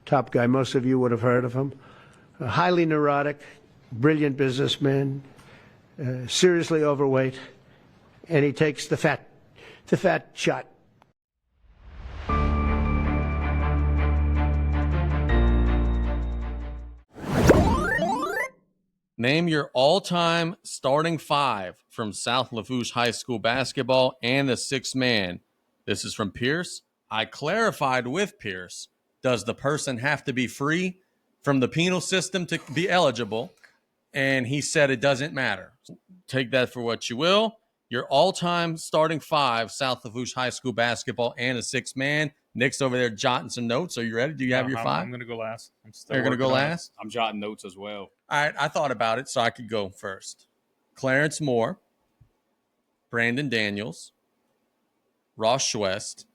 top guy. Most of you would have heard of him. Highly neurotic, brilliant businessman, seriously overweight, and he takes the fat shot. Name your all-time starting five from South Lafourche High School basketball and the sixth man. This is from Pierce. I clarified with Pierce, does the person have to be free from the penal system to be eligible? And he said it doesn't matter. Take that for what you will. Your all-time starting five, South Lafourche High School basketball and a sixth man. Nick's over there jotting some notes. Are you ready? Do you have your five? I'm going to go last. You're going to go last? I'm jotting notes as well. All right, I thought about it so I could go first. Clarence Moore, Brandon Daniels, Ross Schwest,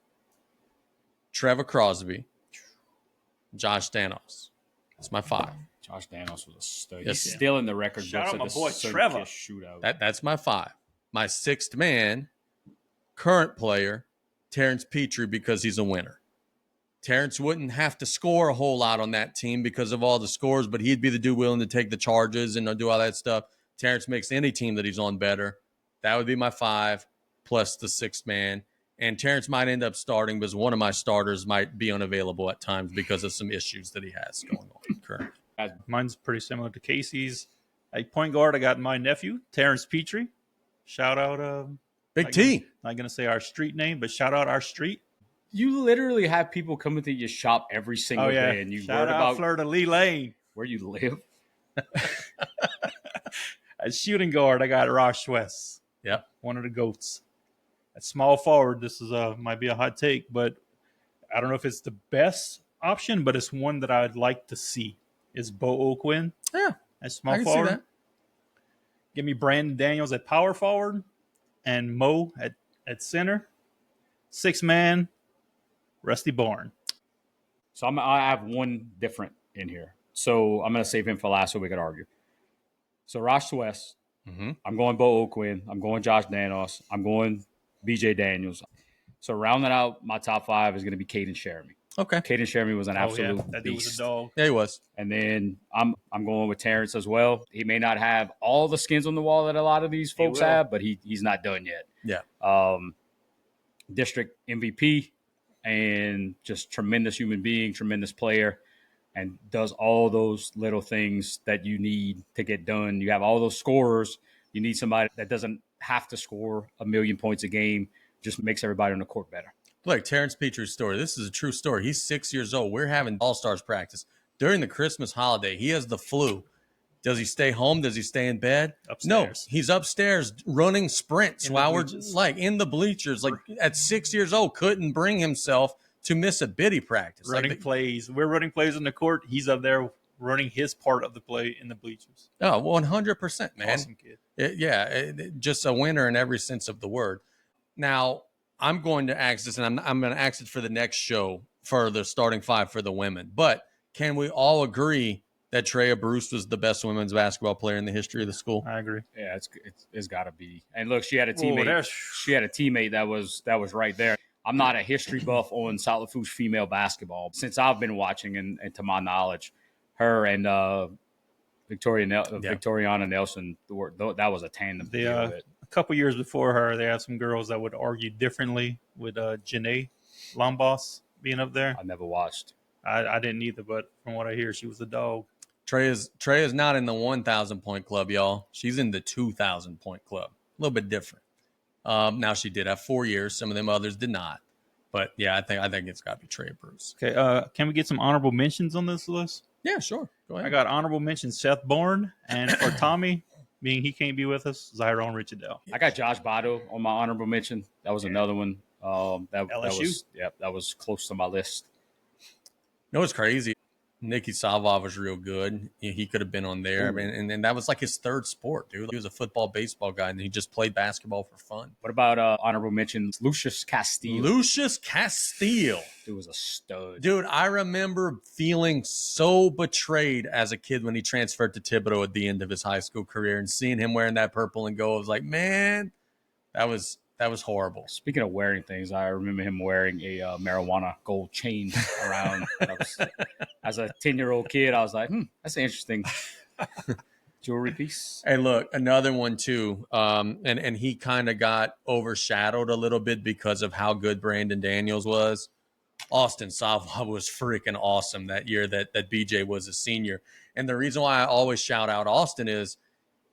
Trevor Crosby, Josh Danos. That's my five. Josh Danos was a stud. Yes. He's still in the record Shout books out of my boy, the Trevor. shootout. That's my five. My sixth man, current player, Terrence Petrie, because he's a winner. Terrence wouldn't have to score a whole lot on that team because of all the scores, but he'd be the dude willing to take the charges and do all that stuff. Terrence makes any team that he's on better. That would be my five, plus the sixth man. And Terrence might end up starting because one of my starters might be unavailable at times because of some issues that he has going on currently. Mine's pretty similar to Casey's. At point guard, I got my nephew, Terrence Petrie. Shout out. Big T. Not going to say our street name, but shout out our street. You literally have people coming to your shop every single day, and you shout worried out about Fleur de Lis Lane. where you live. At shooting guard, I got Ross Schwest. Yep. One of the GOATs. At small forward, this is might be a hot take, but I don't know if it's the best option, but it's one that I'd like to see. Is Bo O'Quinn. Yeah. At small I can forward. see that. Give me Brandon Daniels at power forward and Mo at center. Six man, Rusty Bourne. So I have one different in here. So I'm going to save him for last so we could argue. So Ross West. Mm-hmm. I'm going Bo O'Quinn. I'm going Josh Danos. I'm going BJ Daniels. So rounding out my top five is going to be Caden Sheremy. Okay. Caden Sheremy was an absolute that dude was beast. a dog. Yeah, he was. And then I'm going with Terrence as well. He may not have all the skins on the wall that a lot of these folks have, but he's not done yet. Yeah. District MVP and just tremendous human being, tremendous player, and does all those little things that you need to get done. You have all those scorers. You need somebody that doesn't have to score 1,000,000 points a game, just makes everybody on the court better. Look, Terrence Petrie's story. This is a true story. He's 6 years old. We're having all-stars practice. During the Christmas holiday, he has the flu. Does he stay home? Does he stay in bed? Upstairs. No, he's upstairs running sprints In while the we're bleachers. like in the bleachers. Like at 6 years old, couldn't bring himself to miss a biddy practice. Running plays. We're running plays in the court. He's up there running his part of the play in the bleachers. Oh, 100%, man. Awesome kid. Just a winner in every sense of the word. Now, I'm going to ask this, and I'm going to ask it for the next show for the starting five for the women. But can we all agree that Traya Bruce was the best women's basketball player in the history of the school? I agree. Yeah, it's got to be. And look, she had a teammate. She had a teammate that was right there. I'm not a history buff on South Lafourche female basketball. Since I've been watching, and to my knowledge, her and Victoriana Nelson, that was a tandem. A couple years before her, they had some girls that would argue differently with Janae Lombos being up there. I never watched. I didn't either, but from what I hear, she was a dog. Traya's not in the 1,000-point club, y'all. She's in the 2,000-point club. A little bit different. Now she did have 4 years. Some of them others did not. But yeah, I think it's got to be Traya Bruce. Okay, can we get some honorable mentions on this list? Yeah, sure. Go ahead. I got honorable mentions Seth Bourne, and for Tommy, being he can't be with us, Zyron Richardell. I got Josh Botto on my honorable mention. That was another one. LSU? That was close to my list. You know what's crazy? Nicky Savoie was real good. He could have been on there. I mean, and that was like his third sport, dude. He was a football, baseball guy, and he just played basketball for fun. What about honorable mention? Lucius Castile. Lucius Castile. Dude was a stud. Dude, I remember feeling so betrayed as a kid when he transferred to Thibodeau at the end of his high school career and seeing him wearing that purple and gold. I was like, man, that was That was horrible. Speaking of wearing things, I remember him wearing a marijuana gold chain around. As a 10-year-old kid, I was like, that's an interesting jewelry piece. Hey, look, another one too. And he kind of got overshadowed a little bit because of how good Brandon Daniels was. Austin Savoie was freaking awesome that year that BJ was a senior. And the reason why I always shout out Austin is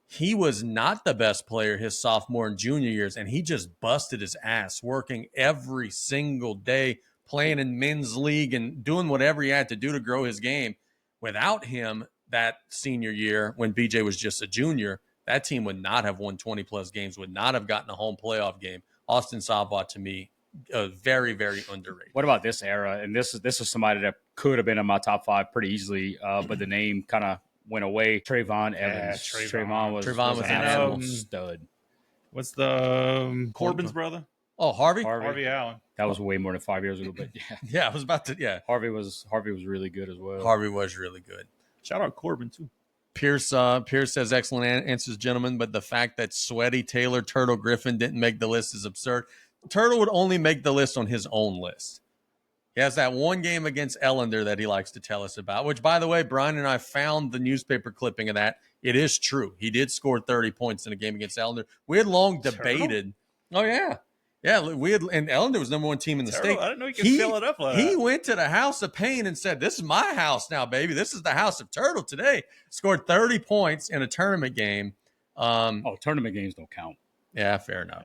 he was not the best player his sophomore and junior years, and he just busted his ass working every single day, playing in men's league and doing whatever he had to do to grow his game. Without him that senior year, when BJ was just a junior, that team would not have won 20-plus games, would not have gotten a home playoff game. Austin Savoie, to me, very, very underrated. What about this era? And this is somebody that could have been in my top 5 pretty easily, but the name kind of went away. Trayvon Evans. Trayvon was an absolute stud. What's the Corbin's brother? Oh, Harvey Allen. That was way more than 5 years ago, but yeah. Yeah, I was about to. Yeah, Harvey was really good as well. Harvey was really good. Shout out Corbin too. Pierce says excellent answers, gentlemen, but the fact that Sweaty, Taylor, Turtle, Griffin didn't make the list is absurd. Turtle would only make the list on his own list. He has that one game against Ellender that he likes to tell us about, which, by the way, Brian and I found the newspaper clipping of that. It is true. He did score 30 points in a game against Ellender. We had long debated. Turtle? Oh, yeah. Yeah, and Ellender was number 1 team in the state. I didn't know you could fill it up like that. He went to the House of Pain and said, this is my house now, baby. This is the House of Turtle today. Scored 30 points in a tournament game. Tournament games don't count. Yeah, fair enough.